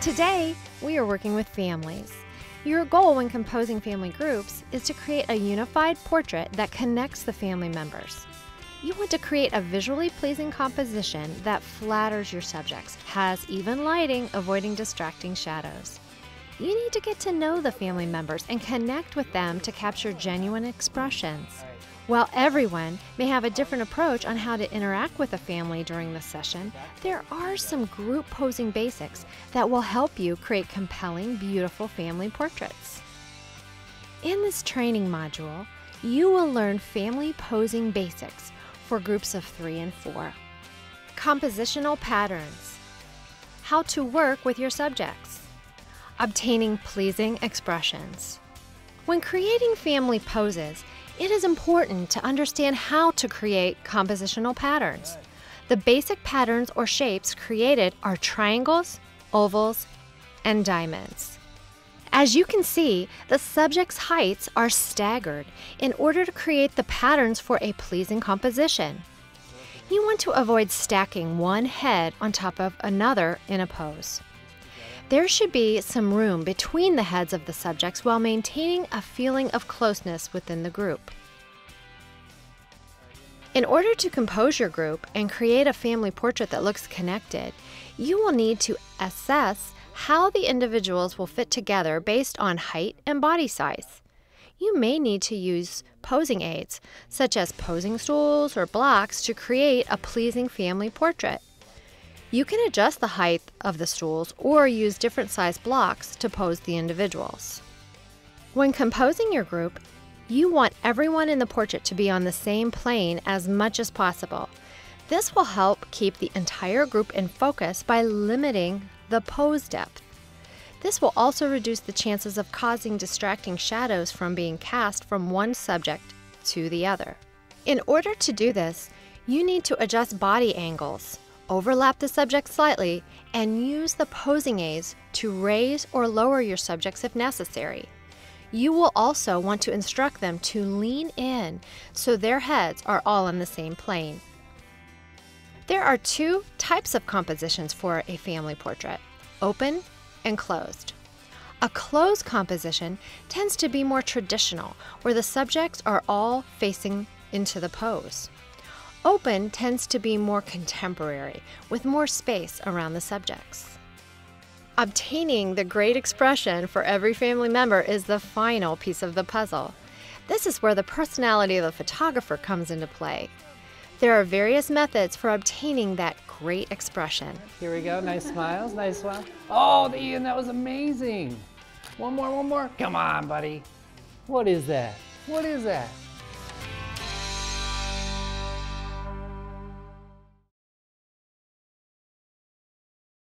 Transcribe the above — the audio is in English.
Today, we are working with families. Your goal when composing family groups is to create a unified portrait that connects the family members. You want to create a visually pleasing composition that flatters your subjects, has even lighting, avoiding distracting shadows. You need to get to know the family members and connect with them to capture genuine expressions. While everyone may have a different approach on how to interact with a family during the session, there are some group posing basics that will help you create compelling, beautiful family portraits. In this training module, you will learn family posing basics for groups of 3 and 4. Compositional patterns. How to work with your subjects. Obtaining pleasing expressions. When creating family poses, it is important to understand how to create compositional patterns. The basic patterns or shapes created are triangles, ovals, and diamonds. As you can see, the subject's heights are staggered in order to create the patterns for a pleasing composition. You want to avoid stacking one head on top of another in a pose. There should be some room between the heads of the subjects while maintaining a feeling of closeness within the group. In order to compose your group and create a family portrait that looks connected, you will need to assess how the individuals will fit together based on height and body size. You may need to use posing aids, such as posing stools or blocks, to create a pleasing family portrait. You can adjust the height of the stools or use different size blocks to pose the individuals. When composing your group, you want everyone in the portrait to be on the same plane as much as possible. This will help keep the entire group in focus by limiting the pose depth. This will also reduce the chances of causing distracting shadows from being cast from one subject to the other. In order to do this, you need to adjust body angles, overlap the subject slightly, and use the posing aids to raise or lower your subjects if necessary. You will also want to instruct them to lean in so their heads are all on the same plane. There are 2 types of compositions for a family portrait: open and closed. A closed composition tends to be more traditional, where the subjects are all facing into the pose. Open tends to be more contemporary, with more space around the subjects. Obtaining the great expression for every family member is the final piece of the puzzle. This is where the personality of the photographer comes into play. There are various methods for obtaining that great expression. Here we go, nice smiles, nice smile. Oh, Ian, that was amazing. One more. Come on, buddy. What is that? What is that?